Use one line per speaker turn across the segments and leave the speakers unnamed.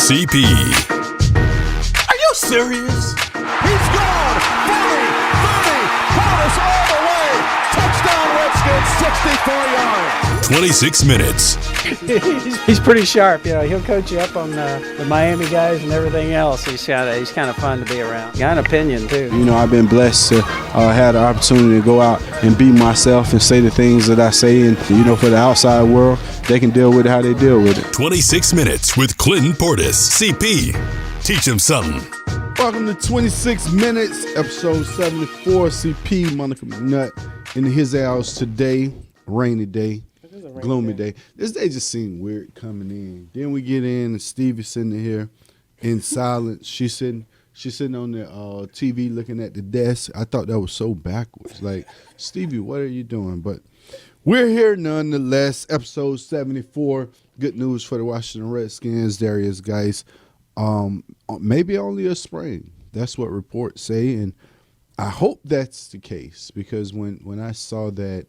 CP.
Are you serious? He's gone! 40, 30, Portis all the way! Touchdown Redskins, 64 yards!
26 minutes.
He's pretty sharp, He'll coach you up on the Miami guys and everything else. He's kind of fun to be around. Got an opinion too.
I've been blessed to have the opportunity to go out and be myself and say the things that I say, and for the outside world, they can deal with it how they deal with it.
26 minutes with Clinton Portis. CP. Teach him something.
Welcome to 26 Minutes, episode 74. CP, Monica McNutt in his house today. Rainy day, gloomy day. This day just seemed weird coming in. Then we get in and Stevie's sitting here in silence. She's sitting on the TV looking at the desk. I thought that was so backwards. Like, Stevie, what are you doing? But we're here nonetheless. Episode 74. Good news for the Washington Redskins. Darius Guice. Maybe only a sprain. That's what reports say, and I hope that's the case, because when I saw that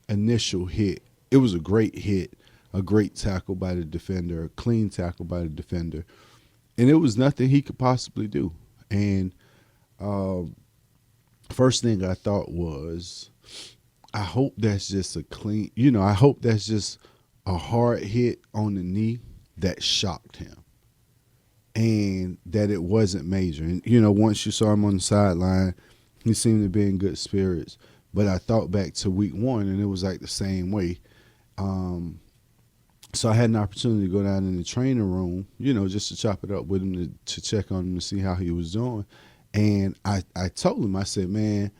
initial hit, it was a great hit, a great tackle by the defender, a clean tackle by the defender, and it was nothing he could possibly do. And first thing I thought was, I hope that's just a clean, I hope that's just a hard hit on the knee that shocked him, and that it wasn't major. And, once you saw him on the sideline, he seemed to be in good spirits. But I thought back to week one, and it was like the same way. So I had an opportunity to go down in the training room, just to chop it up with him, to check on him, to see how he was doing. And I told him, I said, man,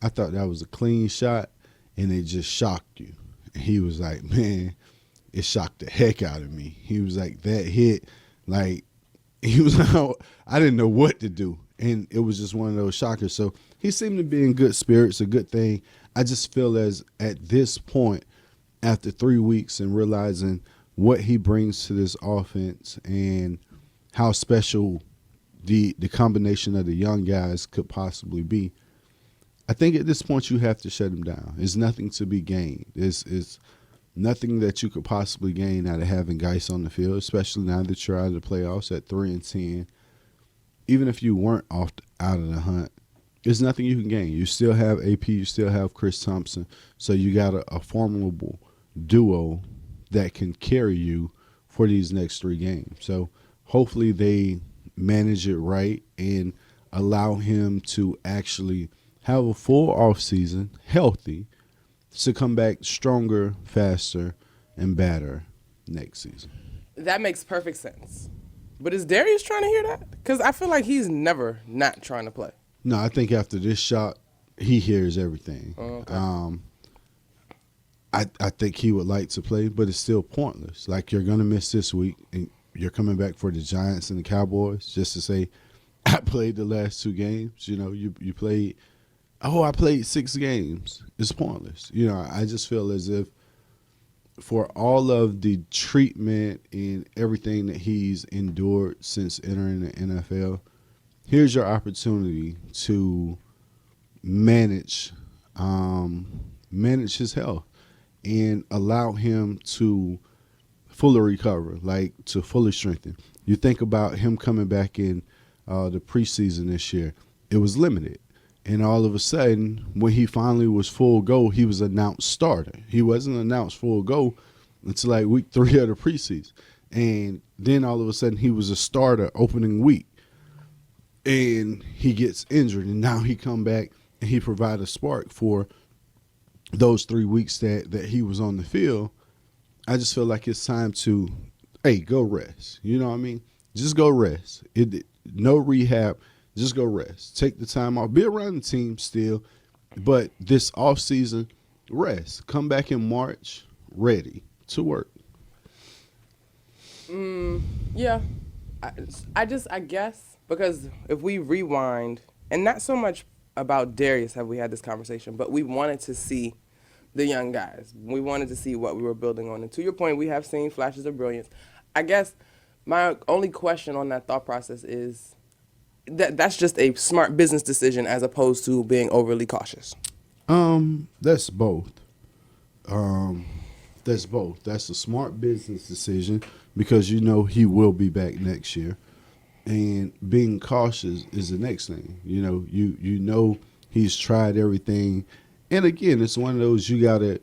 I thought that was a clean shot, and it just shocked you. And he was like, man, it shocked the heck out of me. He was like, that hit, like, he was like, I didn't know what to do. And it was just one of those shockers. So he seemed to be in good spirits, a good thing. I just feel as at this point, after 3 weeks and realizing what he brings to this offense and how special the combination of the young guys could possibly be, I think at this point you have to shut him down. There's nothing to be gained. It's nothing that you could possibly gain out of having Guice on the field, especially now that you're out of the playoffs at 3-10. Even if you weren't out of the hunt, there's nothing you can gain. You still have AP, you still have Chris Thompson, so you got a formidable duo that can carry you for these next 3 games. So hopefully they manage it right and allow him to actually have a full offseason, healthy, to come back stronger, faster, and better next season.
That makes perfect sense. But is Darius trying to hear that? Because I feel like he's never not trying to play.
No, I think after this shot, he hears everything.
Okay.
I think he would like to play, but it's still pointless. Like, you're going to miss this week, and you're coming back for the Giants and the Cowboys just to say, I played the last 2 games. You played, I played 6 games. It's pointless. I just feel as if for all of the treatment and everything that he's endured since entering the NFL, here's your opportunity to manage his health and allow him to fully recover, like to fully strengthen. You think about him coming back in the preseason this year, it was limited. And all of a sudden, when he finally was full go, he was announced starter. He wasn't announced full go until like week 3 of the preseason. And then all of a sudden, he was a starter opening week. And he gets injured, and now he come back and he provided a spark for those 3 weeks that he was on the field. I just feel like it's time to, go rest. You know what I mean? Just go rest. No rehab. Just go rest. Take the time off. Be around the team still, but this offseason, rest. Come back in March ready to work.
Yeah. I guess, because if we rewind, and not so much about Darius have we had this conversation, but we wanted to see the young guys. We wanted to see what we were building on. And to your point, we have seen flashes of brilliance. I guess my only question on that thought process is, that's just a smart business decision as opposed to being overly cautious.
That's both. That's both. That's a smart business decision because you know he will be back next year. And being cautious is the next thing. You know he's tried everything. And again, it's one of those you gotta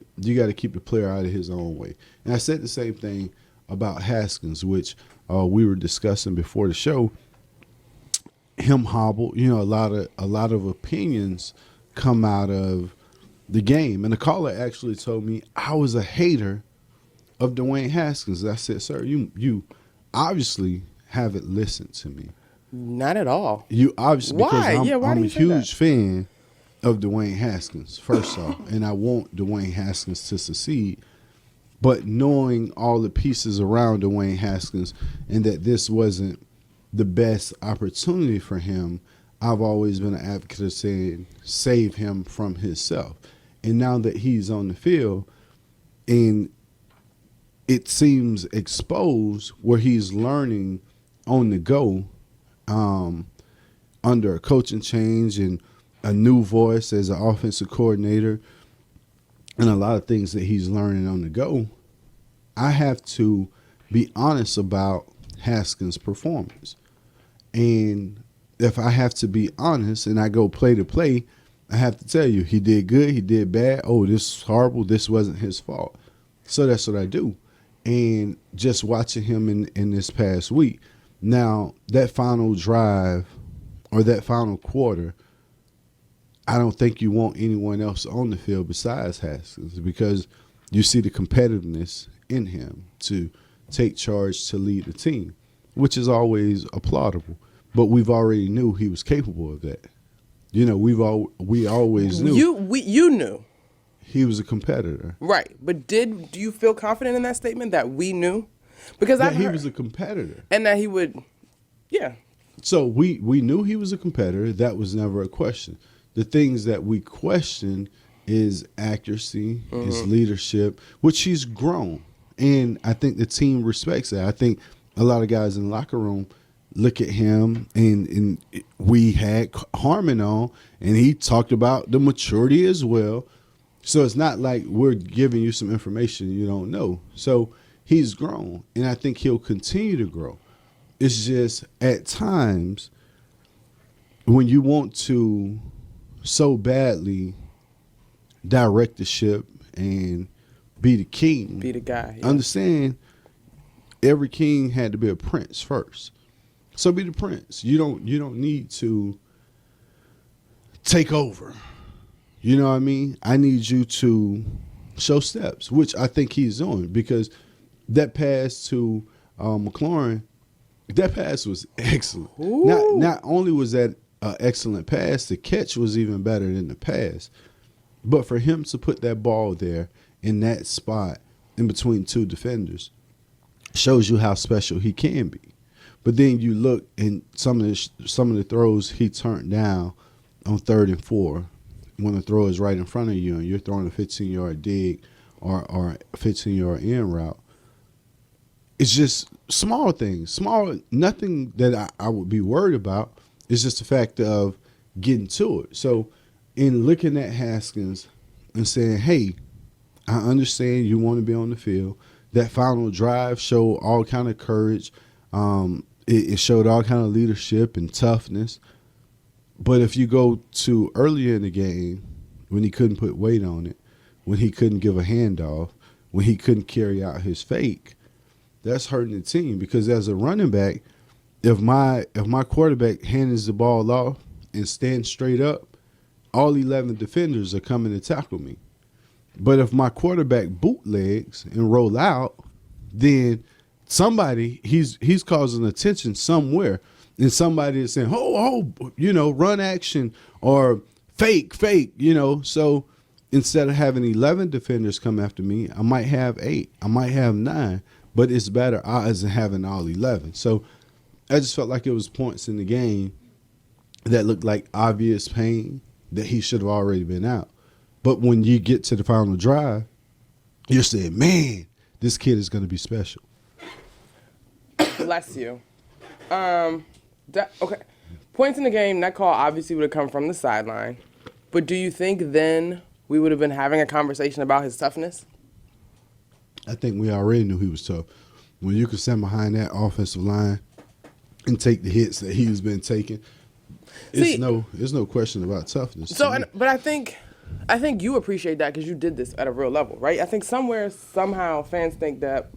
keep the player out of his own way. And I said the same thing about Haskins, which we were discussing before the show. Him hobbled, a lot of opinions come out of the game. And the caller actually told me I was a hater of Dwayne Haskins. I said, sir, you obviously haven't listened to me.
Not at all.
You obviously
Why?
Because
Why
I'm
do
a
you say
huge
that?
fan of Dwayne Haskins, first off, and I want Dwayne Haskins to succeed. But knowing all the pieces around Dwayne Haskins and that this wasn't the best opportunity for him, I've always been an advocate of saying save him from himself. And now that he's on the field and it seems exposed where he's learning on the go under a coaching change and a new voice as an offensive coordinator and a lot of things that he's learning on the go, I have to be honest about Haskins' performance. And if I have to be honest and I go play to play, I have to tell you, he did good, he did bad. Oh, this is horrible. This wasn't his fault. So that's what I do. And just watching him in this past week. Now, that final drive or that final quarter, I don't think you want anyone else on the field besides Haskins because you see the competitiveness in him to take charge to lead the team, which is always applaudable. But we've already knew he was capable of that. We always knew.
You knew.
He was a competitor.
Right. But do you feel confident in that statement that we knew? Because
he was a competitor.
And that he would, yeah.
So we knew he was a competitor. That was never a question. The things that we questioned is accuracy, is leadership, which he's grown. And I think the team respects that. I think a lot of guys in the locker room look at him, and we had Harmon on, and he talked about the maturity as well. So it's not like we're giving you some information you don't know. So he's grown, and I think he'll continue to grow. It's just at times when you want to so badly direct the ship and be the king.
Be the guy. Yeah.
Understand, every king had to be a prince first. So be the prince. You don't need to take over. You know what I mean? I need you to show steps, which I think he's doing because that pass to McLaurin, that pass was excellent. Not only was that an excellent pass, the catch was even better than the pass. But for him to put that ball there in that spot in between two defenders shows you how special he can be. But then you look and some of the throws he turned down on 3rd and 4 when the throw is right in front of you and you're throwing a 15-yard dig or a 15-yard in route. It's just small things, nothing that I would be worried about. It's just the fact of getting to it. So in looking at Haskins and saying, hey, I understand you want to be on the field. That final drive showed all kind of courage. It showed all kind of leadership and toughness. But if you go to earlier in the game, when he couldn't put weight on it, when he couldn't give a handoff, when he couldn't carry out his fake, that's hurting the team. Because as a running back, if my quarterback hands the ball off and stands straight up, all 11 defenders are coming to tackle me. But if my quarterback bootlegs and roll out, then somebody, he's causing attention somewhere. And somebody is saying, run action or fake. So instead of having 11 defenders come after me, I might have 8. I might have 9. But it's better odds than having all 11. So I just felt like it was points in the game that looked like obvious pain that he should have already been out. But when you get to the final drive, you're saying, man, this kid is going to be special.
Bless you. Okay. Points in the game, that call obviously would have come from the sideline. But do you think then we would have been having a conversation about his toughness?
I think we already knew he was tough. When you can stand behind that offensive line and take the hits that he's been taking, there's no question about toughness.
But I think you appreciate that because you did this at a real level, right? I think somehow fans think that,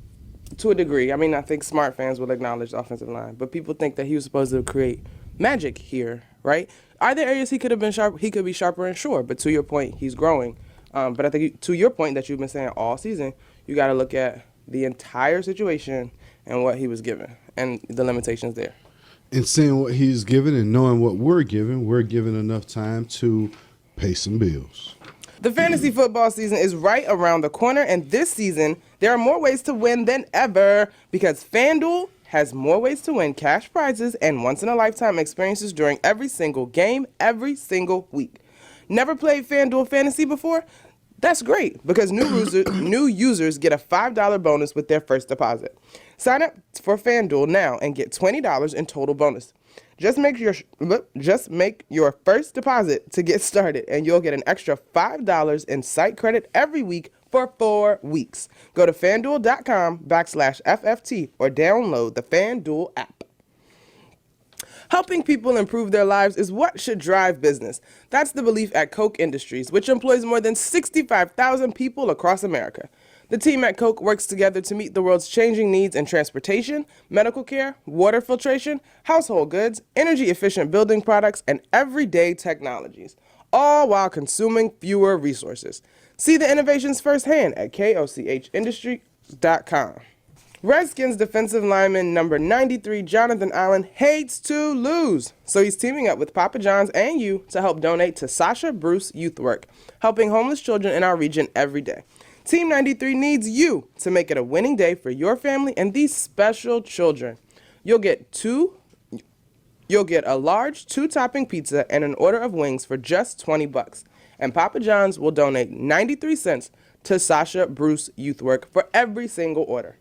to a degree, I mean, I think smart fans will acknowledge the offensive line, but people think that he was supposed to create magic here, right? Are there areas he could have been sharp? He could be sharper, and sure, but to your point, he's growing. But I think to your point that you've been saying all season, you got to look at the entire situation and what he was given and the limitations there.
And seeing what he's given and knowing what we're given enough time to pay some bills.
The fantasy football season is right around the corner, and this season, there are more ways to win than ever because FanDuel has more ways to win cash prizes and once-in-a-lifetime experiences during every single game, every single week. Never played FanDuel Fantasy before? That's great because new users get a $5 bonus with their first deposit. Sign up for FanDuel now and get $20 in total bonus. Just make your first deposit to get started, and you'll get an extra $5 in site credit every week for 4 weeks. Go to FanDuel.com/FFT or download the FanDuel app. Helping people improve their lives is what should drive business. That's the belief at Koch Industries, which employs more than 65,000 people across America. The team at Koch works together to meet the world's changing needs in transportation, medical care, water filtration, household goods, energy-efficient building products, and everyday technologies, all while consuming fewer resources. See the innovations firsthand at kochindustry.com. Redskins defensive lineman number 93, Jonathan Allen, hates to lose. So he's teaming up with Papa John's and you to help donate to Sasha Bruce Youth Work, helping homeless children in our region every day. Team 93 needs you to make it a winning day for your family and these special children. You'll get a large 2-topping pizza and an order of wings for just $20. And Papa John's will donate 93 cents to Sasha Bruce Youth Work for every single order.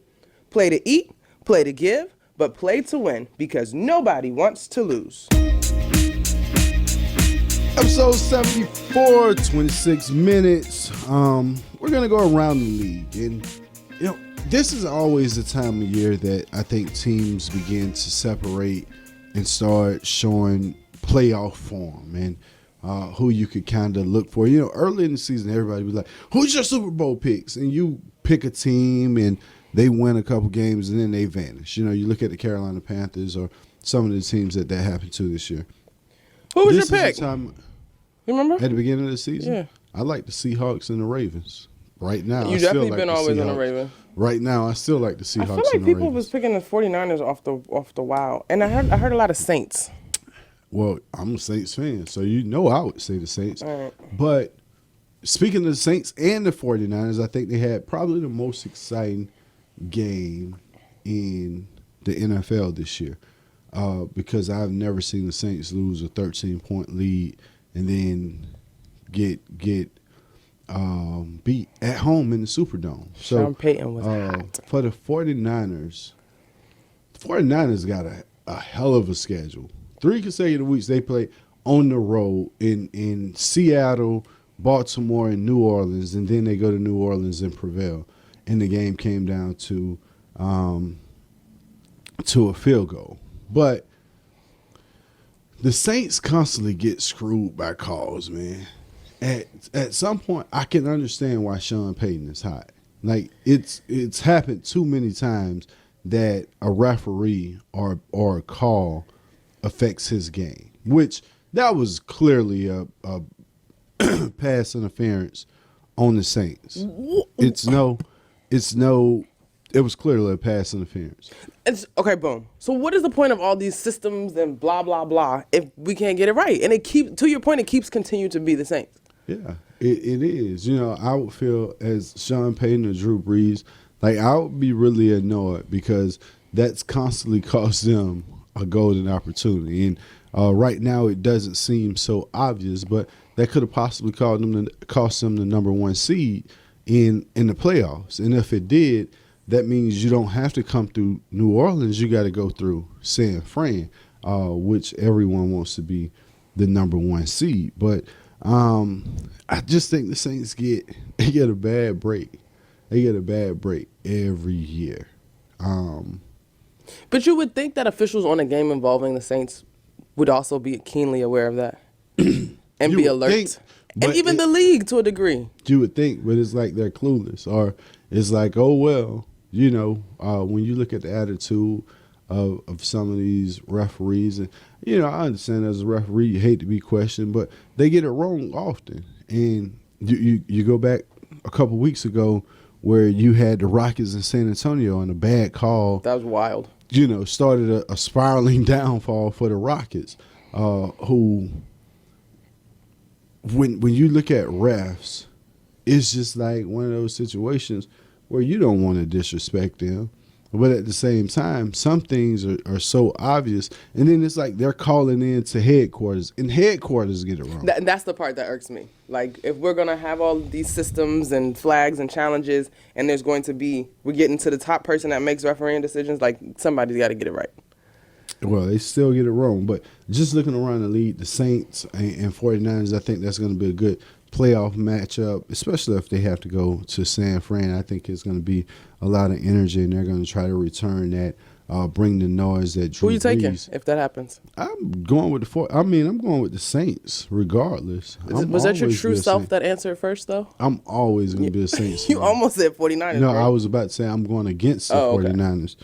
Play to eat, play to give, but play to win because nobody wants to lose.
Episode 74, 26 minutes. We're going to go around the league. And, this is always the time of year that I think teams begin to separate and start showing playoff form and who you could kind of look for. Early in the season, everybody was like, who's your Super Bowl picks? And you pick a team and they win a couple games and then they vanish. You look at the Carolina Panthers or some of the teams that happened to this year.
Who was your pick?
You
remember?
At the beginning of the season?
Yeah.
I like the Seahawks and the Ravens. Right now,
You've definitely been always on the Ravens.
Right now, I still like the Seahawks.
I feel like people was picking the 49ers off the wild. And I heard a lot of Saints.
Well, I'm a Saints fan, so I would say the Saints.
All right.
But speaking of the Saints and the 49ers, I think they had probably the most exciting game in the NFL this year because I've never seen the Saints lose a 13-point lead and then get beat at home in the Superdome. So
Sean Payton was hot.
For the 49ers got a hell of a schedule. 3 consecutive weeks they play on the road in Seattle, Baltimore, and New Orleans, and then they go to New Orleans and prevail. And the game came down to a field goal. But the Saints constantly get screwed by calls, man. At some point, I can understand why Sean Payton is hot. Like it's happened too many times that a referee or a call affects his game, which that was clearly a pass interference on the Saints. It was clearly a pass interference.
It's okay, boom. So what is the point of all these systems and blah blah blah if we can't get it right? And it to your point, it keeps continuing to be the Saints.
Yeah, it is. I would feel as Sean Payton or Drew Brees, like I would be really annoyed because that's constantly cost them a golden opportunity. And right now it doesn't seem so obvious, but that could have possibly cost them the number 1 seed in the playoffs. And if it did, that means you don't have to come through New Orleans. You got to go through San Fran, which everyone wants to be the number 1 seed. But I just think the Saints get a bad break. they get a bad break every year.
But you would think that officials on a game involving the Saints would also be keenly aware of that and be alert.
Think,
and even the league to a degree.
You would think, but it's like they're clueless. Or it's like, oh, well, when you look at the attitude of some of these referees, and, I understand as a referee you hate to be questioned, but they get it wrong often. And you go back a couple weeks ago where you had the Rockets in San Antonio and a bad call.
That was wild.
Started a spiraling downfall for the Rockets, who, when you look at refs, it's just like one of those situations where you don't want to disrespect them. But at the same time, some things are so obvious, and then it's like they're calling in to headquarters, and headquarters get it wrong.
That's the part that irks me. Like, if we're going to have all these systems and flags and challenges, and we're getting to the top person that makes refereeing decisions, like, somebody's got to get it right.
Well, they still get it wrong. But just looking around the league, the Saints and 49ers, I think that's going to be a good playoff matchup, especially if they have to go to San Fran. I think it's going to be a lot of energy, and they're going to try to return that, bring the noise that Drew
Who are you taking
Brees.
if that happens?
I'm going with I'm going with the Saints, regardless.
Was that your true self that answered first, though?
I'm always going to be a Saints
You
fan.
almost said 49ers.
No,
bro.
I was about to say I'm going against the
okay.
49ers.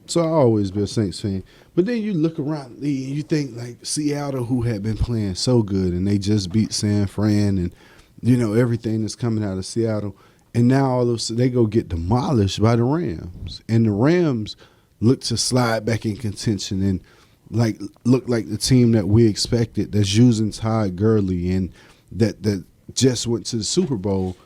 So I'll always be a Saints fan. But then you look around the league and you think, like, Seattle, who had been playing so good, and they just beat San Fran, and, everything that's coming out of Seattle. And now all of a sudden they go get demolished by the Rams. And the Rams look to slide back in contention and, look like the team that we expected, that's using Todd Gurley and that just went to the Super Bowl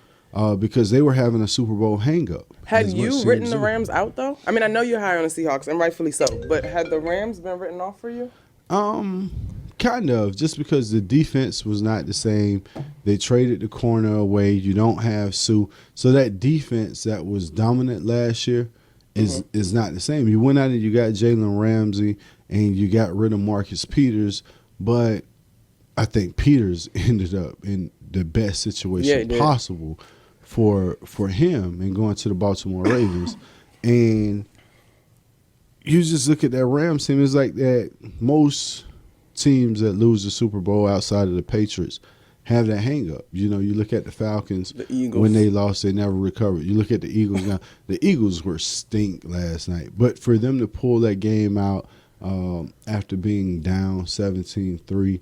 because they were having a Super Bowl hang-up.
Had you written the Rams out, though? I mean, I know you're high on the Seahawks, and rightfully so, but had the Rams been written off for you?
Kind of, just because the defense was not the same. They traded the corner away. You don't have Sue. So that defense that was dominant last year is not the same. You went out and you got Jalen Ramsey and you got rid of Marcus Peters, but I think Peters ended up in the best situation possible for him and going to the Baltimore Ravens. And you just look at that Rams team, it's like that most teams that lose the Super Bowl outside of the Patriots have that hang up. You look at the Falcons,
the Eagles.
When they lost, they never recovered. You look at the Eagles now. The Eagles were stink last night. But for them to pull that game out after being down 17-3,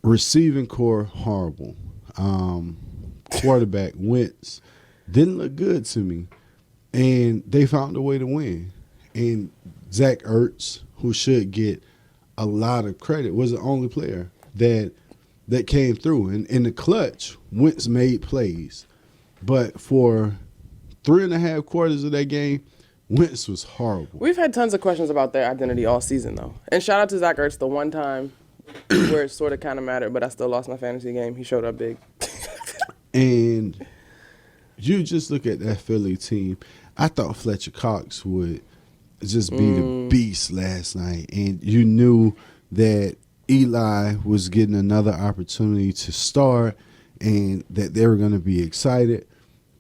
receiving core, horrible. Quarterback, Wentz, didn't look good to me. And they found a way to win. And Zach Ertz, who should get a lot of credit, was the only player that came through. And in the clutch, Wentz made plays. But for 3.5 quarters of that game, Wentz was horrible.
We've had tons of questions about their identity all season, though. And shout out to Zach Ertz, the one time where it sort of kind of mattered, but I still lost my fantasy game. He showed up big.
And you just look at that Philly team. I thought Fletcher Cox would just be the beast last night. And you knew that Eli was getting another opportunity to start and that they were going to be excited.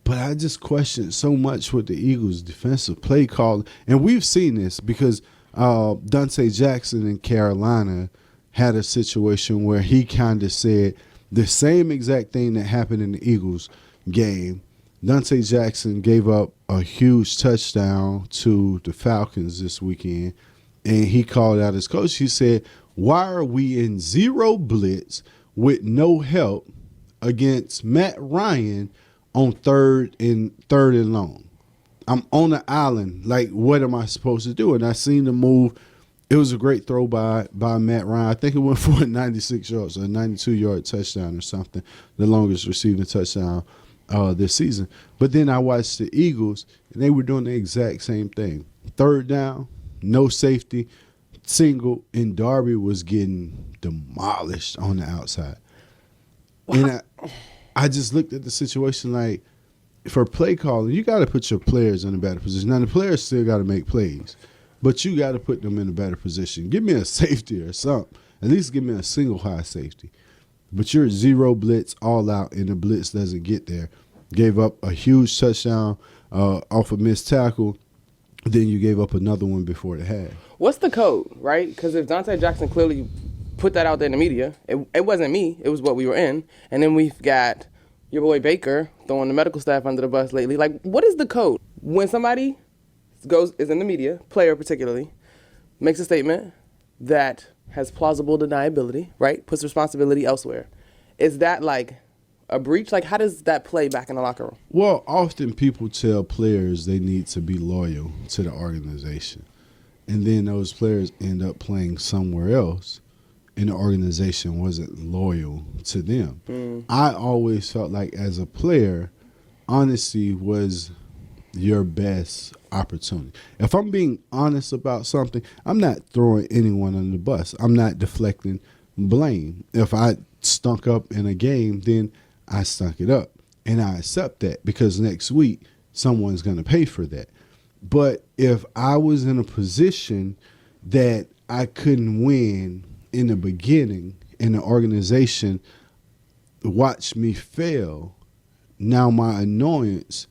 But I just questioned so much with the Eagles' defensive play call. And we've seen this because Dante Jackson in Carolina had a situation where he kind of said the same exact thing that happened in the Eagles game. Dante Jackson gave up a huge touchdown to the Falcons this weekend, and he called out his coach. He said, "Why are we in zero blitz with no help against Matt Ryan on third and long? I'm on the island. Like, what am I supposed to do?" And I seen the move. It was a great throw by Matt Ryan. I think it went for 96 yards, a 92-yard touchdown or something, the longest receiving touchdown this season. But then I watched the Eagles, and they were doing the exact same thing. Third down, no safety, single, and Darby was getting demolished on the outside. And I just looked at the situation like, for play calling, you got to put your players in a better position. Now, the players still got to make plays, but you got to put them in a better position. Give me a safety or something. At least give me a single high safety. But you're zero blitz all out, and the blitz doesn't get there. gave up a huge touchdown off a missed tackle. Then you gave up another one before the half.
What's the code, right? Because if Dante Jackson clearly put that out there in the media, it wasn't me. It was what we were in. And then we've got your boy Baker throwing the medical staff under the bus lately. Like, what is the code? When somebody is in the media, player particularly, makes a statement that has plausible deniability, right? Puts responsibility elsewhere. Is that like a breach? Like, how does that play back in the locker room?
Well, often people tell players they need to be loyal to the organization. And then those players end up playing somewhere else, and the organization wasn't loyal to them. I always felt like as a player, honesty was your best opportunity. If I'm being honest about something, I'm not throwing anyone under the bus. I'm not deflecting blame. If I stunk up in a game, then I stunk it up. And I accept that because next week someone's going to pay for that. But if I was in a position that I couldn't win in the beginning and the organization watched me fail, now my annoyance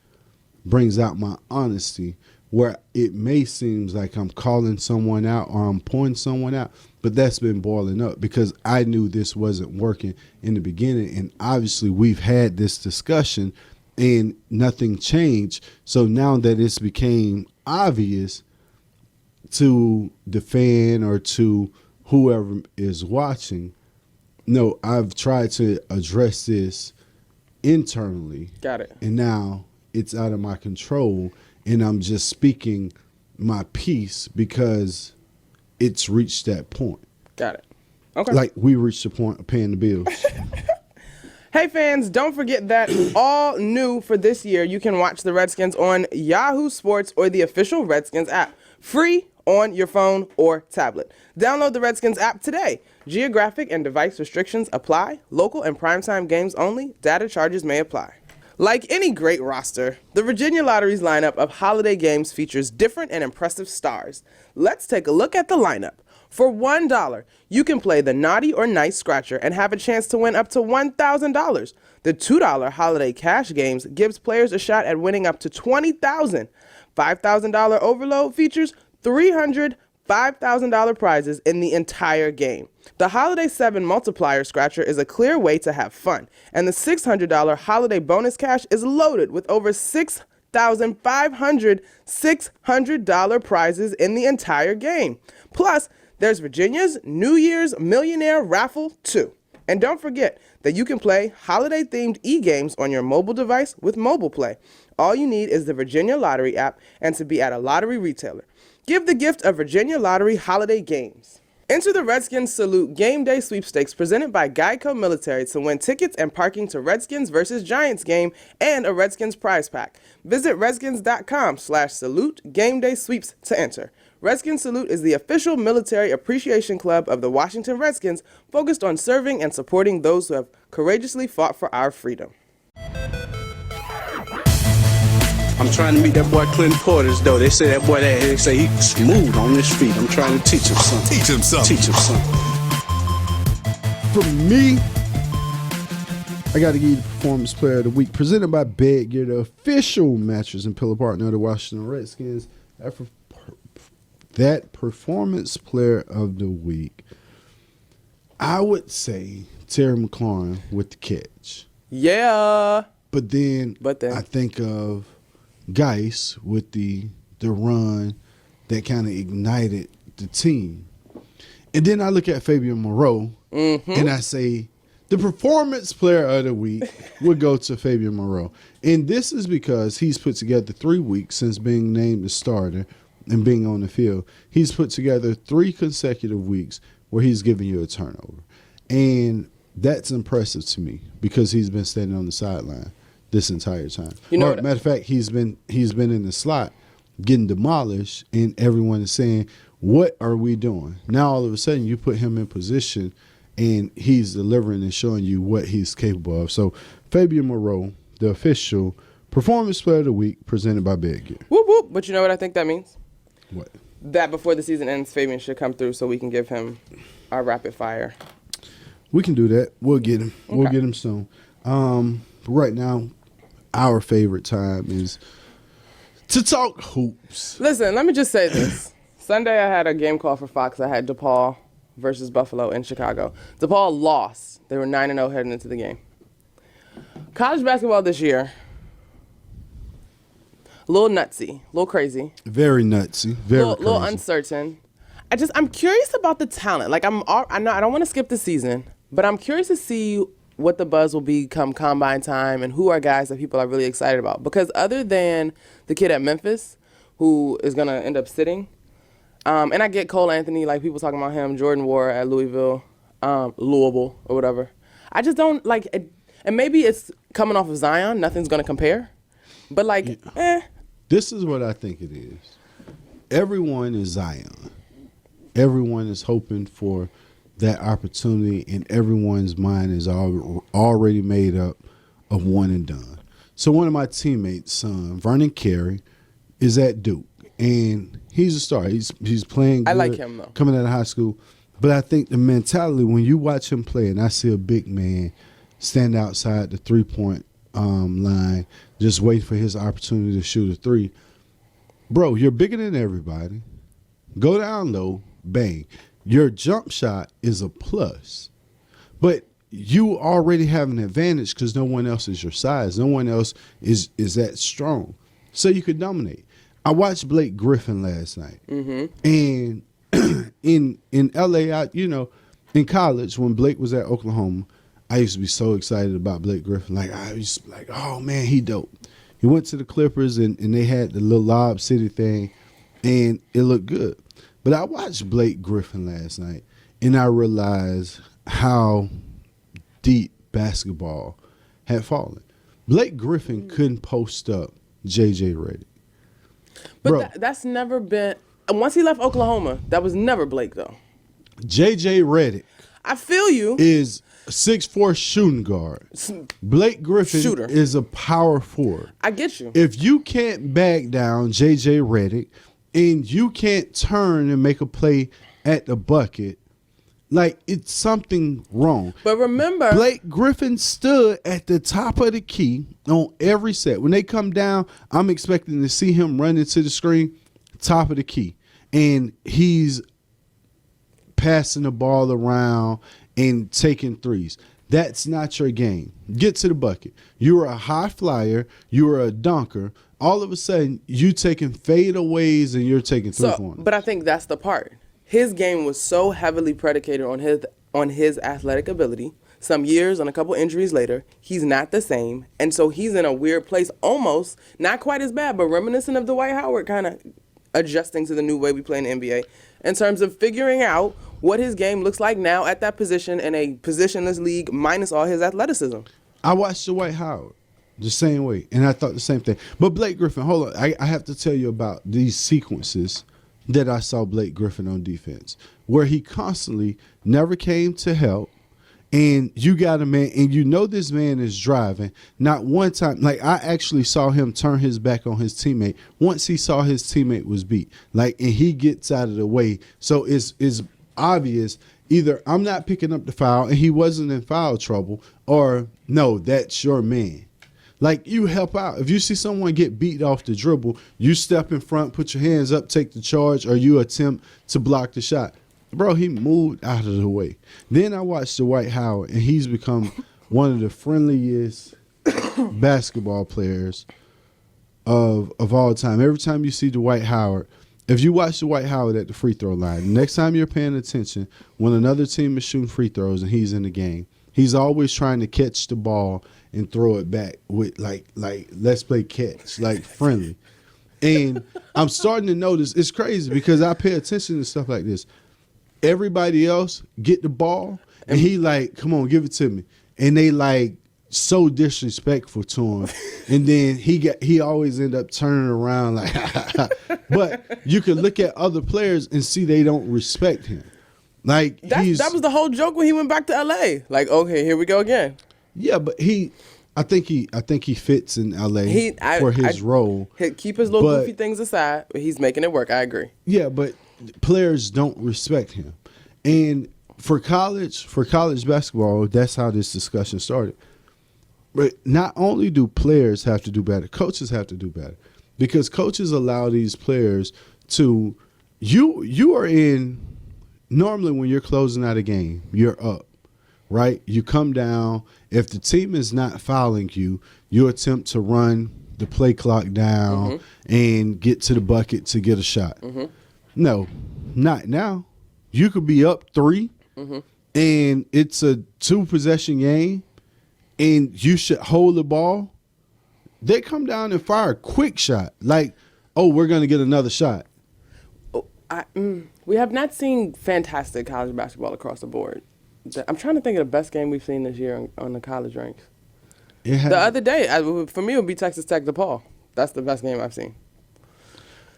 brings out my honesty, where it may seem like I'm calling someone out or I'm pointing someone out, but that's been boiling up because I knew this wasn't working in the beginning. And obviously we've had this discussion and nothing changed. So now that it's became obvious to the fan or to whoever is watching, no, I've tried to address this internally.
Got it.
And now it's out of my control, and I'm just speaking my piece because it's reached that point.
Got it. Okay.
Like we reached the point of paying the bills.
Hey fans, don't forget that all new for this year, you can watch the Redskins on Yahoo Sports or the official Redskins app. Free on your phone or tablet. Download the Redskins app today. Geographic and device restrictions apply. Local and primetime games only. Data charges may apply. Like any great roster, the Virginia Lottery's lineup of holiday games features different and impressive stars. Let's take a look at the lineup. For $1, you can play the Naughty or Nice Scratcher and have a chance to win up to $1,000. The $2 Holiday Cash Games gives players a shot at winning up to $20,000. $5,000 Overload features 300 $5,000 prizes in the entire game. The Holiday 7 Multiplier Scratcher is a clear way to have fun, and the $600 Holiday Bonus Cash is loaded with over 6,500 $600 prizes in the entire game. Plus, there's Virginia's New Year's Millionaire Raffle too. And don't forget that you can play holiday-themed e-games on your mobile device with Mobile Play. All you need is the Virginia Lottery app and to be at a lottery retailer. Give the gift of Virginia Lottery Holiday Games. Enter the Redskins Salute Game Day Sweepstakes presented by Geico Military to win tickets and parking to Redskins vs. Giants game and a Redskins prize pack. Visit redskins.com/salute Game Day Sweeps to enter. Redskins Salute is the official military appreciation club of the Washington Redskins, focused on serving and supporting those who have courageously fought for our freedom.
I'm trying to meet that boy Clint Portis, though. They say that boy, they say he's smooth on his feet. I'm trying to teach him something.
Teach him something.
Teach him something.
For me, I got to give you the Performance Player of the Week, presented by Bed Gear, the official mattress and pillow partner of the Washington Redskins. That Performance Player of the Week, I would say Terry McLaurin with the catch.
Yeah.
But then I think of Guice with the run that kind of ignited the team. And then I look at Fabian Moreau and I say the Performance Player of the Week would go to Fabian Moreau. And this is because he's put together 3 weeks since being named the starter and being on the field. He's put together 3 consecutive weeks where he's giving you a turnover. And that's impressive to me because he's been standing on the sideline this entire time. Matter of fact, he's been in the slot getting demolished, and everyone is saying, what are we doing? Now all of a sudden you put him in position and he's delivering and showing you what he's capable of. So Fabian Moreau, the official Performance Player of the Week, presented by Bed Gear.
Whoop whoop. But you know what I think that means?
What?
That before the season ends, Fabian should come through so we can give him our rapid fire.
We can do that. We'll get him.
Okay.
We'll get him soon. Right now, our favorite time is to talk hoops.
Listen, let me just say this. Sunday I had a game call for Fox. I had DePaul versus Buffalo in Chicago. DePaul lost. They were 9-0 heading into the game. College basketball this year, a little nutsy, a little crazy.
Very nutsy. Very
crazy. Little uncertain. I'm curious about the talent. Like I know I don't want to skip the season, but I'm curious to see what the buzz will be come combine time and who are guys that people are really excited about. Because other than the kid at Memphis, who is going to end up sitting, and I get Cole Anthony, like people talking about him, Jordan Ward at Louisville, Louisville or whatever. I just don't like it. And maybe it's coming off of Zion. Nothing's going to compare. But
This is what I think it is. Everyone is Zion. Everyone is hoping for that opportunity, and everyone's mind is already made up of one and done. So one of my teammates' son, Vernon Carey, is at Duke, and he's a star. He's playing good,
I like him, though.
Coming out of high school. But I think the mentality, when you watch him play, and I see a big man stand outside the three-point line, just wait for his opportunity to shoot a three. Bro, you're bigger than everybody. Go down low, bang. Your jump shot is a plus. But you already have an advantage because no one else is your size. No one else is that strong. So you could dominate. I watched Blake Griffin last night. Mm-hmm. And in LA, in college, when Blake was at Oklahoma, I used to be so excited about Blake Griffin. Like, I used to be like, oh, man, he dope. He went to the Clippers, and they had the little Lob City thing, and it looked good. But I watched Blake Griffin last night, and I realized how deep basketball had fallen. Blake Griffin couldn't post up J.J. Redick.
But that's never been – once he left Oklahoma, that was never Blake, though.
J.J. Redick.
I feel you.
Is – 6'4" shooting guard. Blake Griffin is a power forward.
I get you.
If you can't back down J.J. Redick and you can't turn and make a play at the bucket, like, it's something wrong.
But remember,
Blake Griffin stood at the top of the key on every set. When they come down, I'm expecting to see him run into the screen, top of the key. And he's passing the ball around and taking threes. That's not your game. Get to the bucket. You're a high flyer. You're a dunker. All of a sudden, you taking fadeaways and you're taking three-pointers.
But I think that's the part. His game was so heavily predicated on his athletic ability. Some years and a couple injuries later, he's not the same. And so he's in a weird place, almost, not quite as bad, but reminiscent of Dwight Howard, kind of adjusting to the new way we play in the NBA in terms of figuring out what his game looks like now at that position in a positionless league minus all his athleticism.
I watched Dwight Howard the same way, and I thought the same thing. But Blake Griffin, hold on. I have to tell you about these sequences that I saw Blake Griffin on defense, where he constantly never came to help, and you got a man, and you know this man is driving. Not one time, like I actually saw him turn his back on his teammate once he saw his teammate was beat. Like, and he gets out of the way. So it's obvious either I'm not picking up the foul and he wasn't in foul trouble, or no, that's your man. Like, you help out. If you see someone get beat off the dribble, you step in front, put your hands up, take the charge, or you attempt to block the shot. Bro, he moved out of the way. Then I watched Dwight Howard, and he's become one of the friendliest basketball players of all time. Every time you see Dwight Howard, if you watch Dwight Howard at the free throw line, next time you're paying attention, when another team is shooting free throws and he's in the game, he's always trying to catch the ball and throw it back with like let's play catch, like friendly. And I'm starting to notice, it's crazy because I pay attention to stuff like this. Everybody else get the ball, and he like, come on, give it to me. And they like so disrespectful to him. And then he always end up turning around like, but you can look at other players and see they don't respect him. Like,
that was the whole joke when he went back to LA. Like, okay, here we go again.
Yeah, but I think he fits in LA for his role.
Keep his little goofy things aside, but he's making it work. I agree.
Yeah, but players don't respect him. And for college basketball, that's how this discussion started. But not only do players have to do better, coaches have to do better, because coaches allow these players to you are in. Normally, when you're closing out a game, you're up, right? You come down. If the team is not fouling you, you attempt to run the play clock down and get to the bucket to get a shot. No, not now. You could be up 3, and it's a 2-possession game, and you should hold the ball. They come down and fire a quick shot, like, oh, we're going to get another shot.
We have not seen fantastic college basketball across the board. I'm trying to think of the best game we've seen this year on the college ranks. The other day, for me, it would be Texas Tech DePaul. That's the best game I've seen.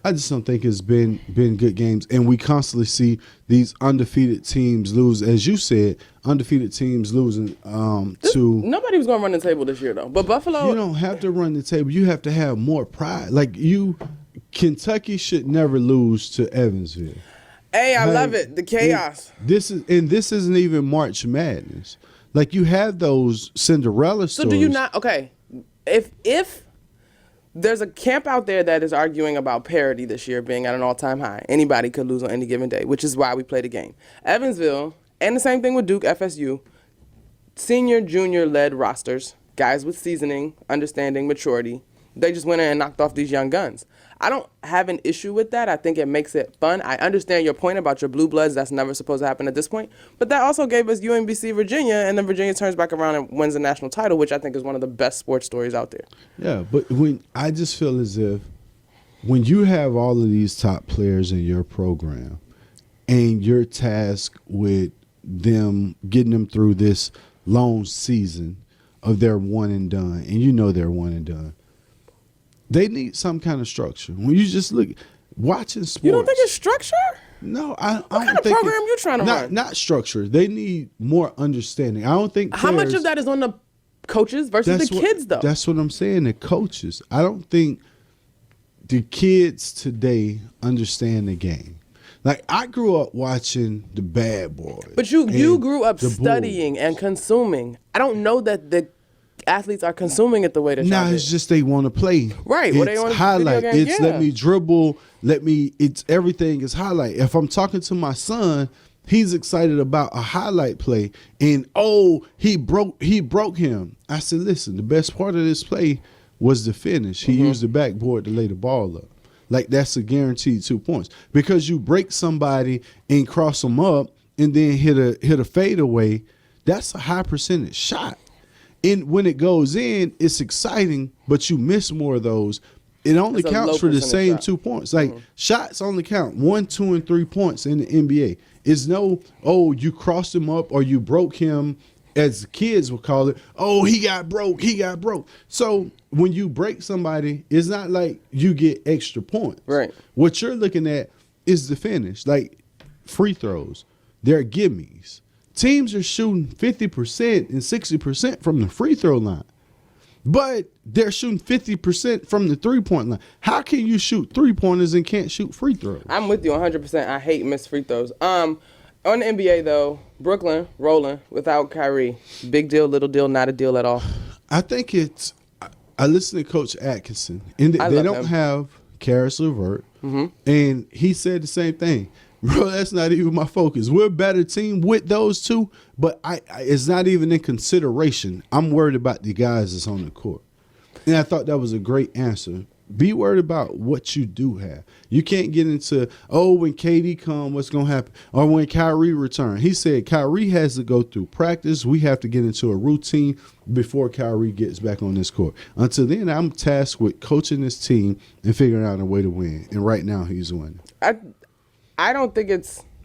I just don't think it's been good games, and we constantly see these undefeated teams lose. As you said, undefeated teams losing to.
Nobody was going to run the table this year, though. But Buffalo.
You don't have to run the table. You have to have more pride. Kentucky should never lose to Evansville.
Hey, I love it. The chaos.
This isn't even March Madness. Like, you have those Cinderella stories.
So do you not? Okay, if there's a camp out there that is arguing about parity this year being at an all-time high, anybody could lose on any given day, which is why we play the game. Evansville, and the same thing with Duke, FSU, senior, junior-led rosters, guys with seasoning, understanding, maturity. They just went in and knocked off these young guns. I don't have an issue with that. I think it makes it fun. I understand your point about your blue bloods. That's never supposed to happen at this point. But that also gave us UMBC Virginia, and then Virginia turns back around and wins the national title, which I think is one of the best sports stories out there.
Yeah, but I just feel as if when you have all of these top players in your program and you're tasked with them getting them through this long season of their one and done, and you know they're one and done, they need some kind of structure. When you just look, watching sports.
You don't think it's structure?
No, I don't think.
What kind of program you trying to run?
Not structure. They need more understanding. I don't think.
How much of that is on the coaches versus the kids, though?
That's what I'm saying. The coaches. I don't think the kids today understand the game. Like, I grew up watching the Bad Boys.
But you grew up studying and consuming. I don't know that the athletes are consuming it the way that y'all did.
It's just they want to play.
Right.
It's
well, they want to
highlight. It's
yeah.
Let me dribble. It's everything is highlight. If I'm talking to my son, he's excited about a highlight play, and he broke him. I said, listen, the best part of this play was the finish. He used the backboard to lay the ball up. Like, that's a guaranteed 2 points, because you break somebody and cross them up and then hit a fadeaway. That's a high percentage shot. And when it goes in, it's exciting, but you miss more of those. It only counts for the same shot. 2 points. Like, shots only count 1, 2, and 3 points in the NBA. It's no, you crossed him up or you broke him, as the kids would call it. Oh, he got broke. So when you break somebody, it's not like you get extra points.
Right.
What you're looking at is the finish. Like, free throws, they're gimmies. Teams are shooting 50% and 60% from the free throw line, but they're shooting 50% from the three-point line. How can you shoot three-pointers and can't shoot free throws?
I'm with you 100%. I hate missed free throws. On the NBA, though, Brooklyn rolling without Kyrie. Big deal, little deal, not a deal at all.
I think I listen to Coach Atkinson, and they don't have Karis LeVert, and he said the same thing. Bro, that's not even my focus. We're a better team with those two, but it's not even in consideration. I'm worried about the guys that's on the court. And I thought that was a great answer. Be worried about what you do have. You can't get into, when KD come, what's going to happen? Or when Kyrie return. He said Kyrie has to go through practice. We have to get into a routine before Kyrie gets back on this court. Until then, I'm tasked with coaching this team and figuring out a way to win. And right now, he's winning.
I don't think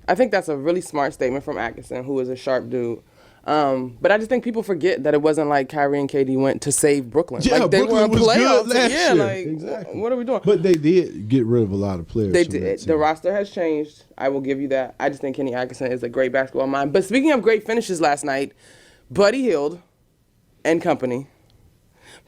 I think that's a really smart statement from Atkinson, who is a sharp dude. But I just think people forget that it wasn't like Kyrie and KD went to save Brooklyn.
Yeah,
like, they
Brooklyn
were
was
playoffs.
good last year.
Like,
exactly.
What are we doing?
But they did get rid of a lot of players.
They did. The roster has changed. I will give you that. I just think Kenny Atkinson is a great basketball mind. But speaking of great finishes last night, Buddy Hield and company,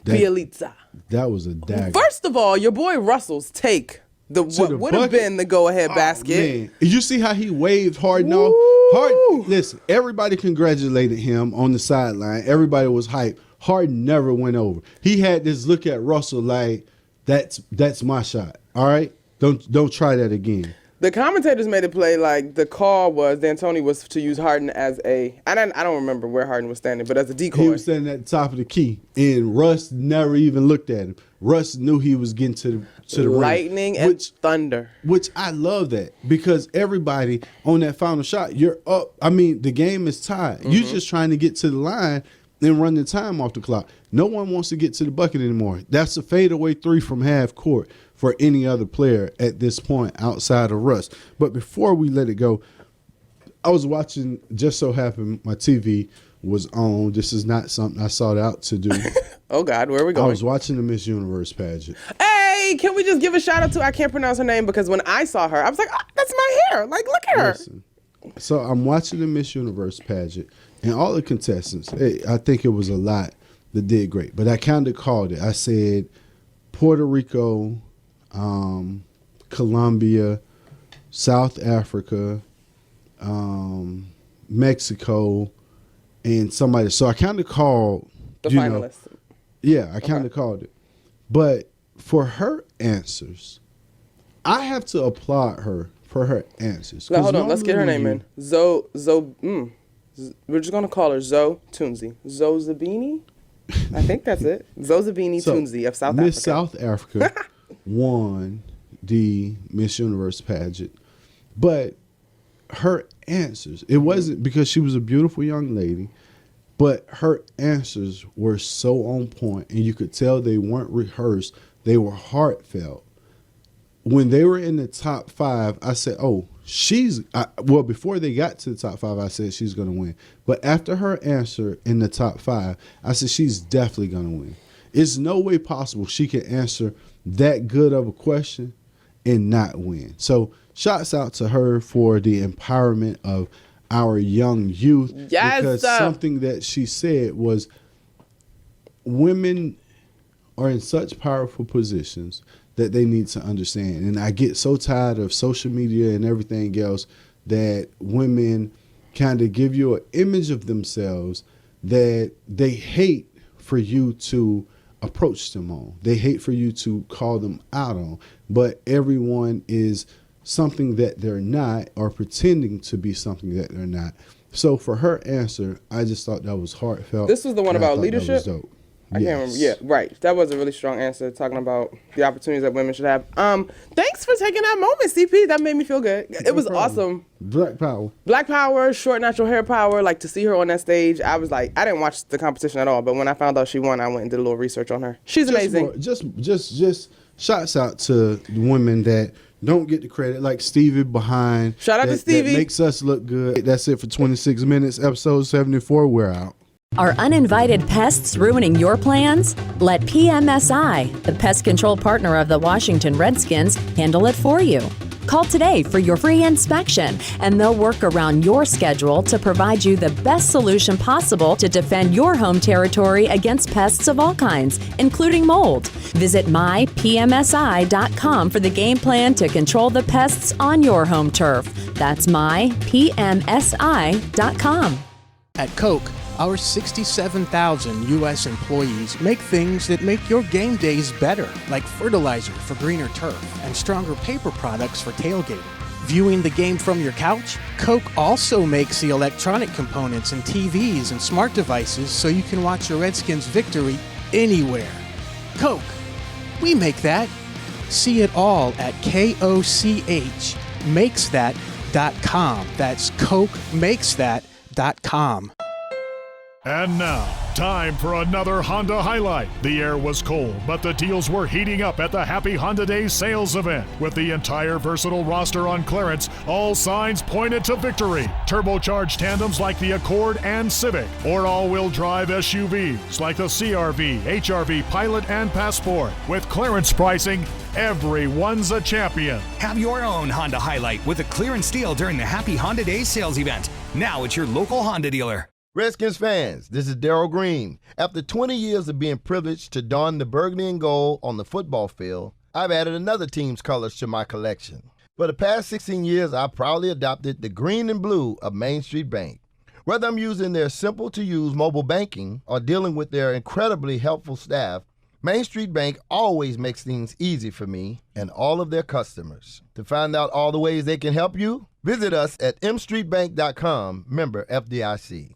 Bielitsa.
That was a dagger.
First of all, your boy Russell's take. What would have been the go-ahead basket.
Man. You see how he waved Harden off? Listen, everybody congratulated him on the sideline. Everybody was hyped. Harden never went over. He had this look at Russell like, that's my shot. All right? Don't try that again.
The commentators made it play like the call was D'Antoni was to use Harden as I don't remember where Harden was standing, but as a decoy.
He was standing at the top of the key, and Russ never even looked at him. Russ knew he was getting to the
lightning
ring,
and thunder.
Which I love that, because everybody on that final shot, you're up. I mean, the game is tied. Mm-hmm. You're just trying to get to the line and run the time off the clock. No one wants to get to the bucket anymore. That's a fadeaway 3 from half court for any other player at this point outside of Russ. But before we let it go, I was watching, just so happened my TV was on. This is not something I sought out to do.
Oh, God, where are we going?
I was watching the Miss Universe pageant.
Hey, can we just give a shout out to, I can't pronounce her name, because when I saw her, I was like, oh, that's my hair. Like, look at her.
Listen, so I'm watching the Miss Universe pageant, and all the contestants, I think it was a lot that did great. But I kind of called it. I said Puerto Rico, Colombia, South Africa, Mexico, and somebody. So I kind of called
the finalists.
I kind of called it. But for her answers, I have to applaud her for her answers.
Now, hold on, let's get her name in. We're just going to call her Zoe Tunzi. Zoe Zabini? I think that's it. Zoe Zabini Tunzi of South Africa.
Miss South Africa won the Miss Universe pageant. But her answers, it wasn't because she was a beautiful young lady, but her answers were so on point, and you could tell they weren't rehearsed. They were heartfelt. When they were in the top 5, I said, oh, before they got to the top 5, I said she's going to win. But after her answer in the top 5, I said she's definitely going to win. It's no way possible she can answer that good of a question and not win. So shouts out to her for the empowerment of our young youth.
Yes,
because something that she said was, women are in such powerful positions that they need to understand. And I get so tired of social media and everything else that women kind of give you an image of themselves that they hate for you to approach them on. They hate for you to call them out on. But everyone is something that they're not, or pretending to be something that they're not. So for her answer, I just thought that was heartfelt.
This was the one about leadership?
That was dope.
I can't remember. Yeah, right. That was a really strong answer, talking about the opportunities that women should have. Thanks for taking that moment, CP. That made me feel good. It was awesome.
Black power.
Black power, short natural hair power. Like, to see her on that stage, I was like, I didn't watch the competition at all, but when I found out she won, I went and did a little research on her. She's amazing.
Just shouts out to the women that don't get the credit, like Stevie behind.
Shout out to Stevie.
That makes us look good. That's it for 26 minutes. Episode 74. We're out.
Are uninvited pests ruining your plans? Let PMSI, the pest control partner of the Washington Redskins, handle it for you. Call today for your free inspection, and they'll work around your schedule to provide you the best solution possible to defend your home territory against pests of all kinds, including mold. Visit mypmsi.com for the game plan to control the pests on your home turf. That's mypmsi.com.
At Coke, our 67,000 U.S. employees make things that make your game days better, like fertilizer for greener turf and stronger paper products for tailgating. Viewing the game from your couch? Coke also makes the electronic components and TVs and smart devices so you can watch your Redskins victory anywhere. Coke, we make that. See it all at KOCHmakesthat.com. That's CokeMakesThat.com.
And now, time for another Honda highlight. The air was cold, but the deals were heating up at the Happy Honda Days sales event. With the entire versatile roster on clearance, all signs pointed to victory. Turbocharged tandems like the Accord and Civic, or all-wheel drive SUVs like the CR-V, HR-V, Pilot, and Passport. With clearance pricing, everyone's a champion.
Have your own Honda highlight with a clearance deal during the Happy Honda Days sales event. Now at your local Honda dealer.
Redskins fans, this is Darryl Green. After 20 years of being privileged to don the burgundy and gold on the football field, I've added another team's colors to my collection. For the past 16 years, I proudly adopted the green and blue of Main Street Bank.
Whether I'm using their simple-to-use mobile banking or dealing with their incredibly helpful staff, Main Street Bank always makes things easy for me and all of their customers. To find out all the ways they can help you, visit us at mstreetbank.com, member FDIC.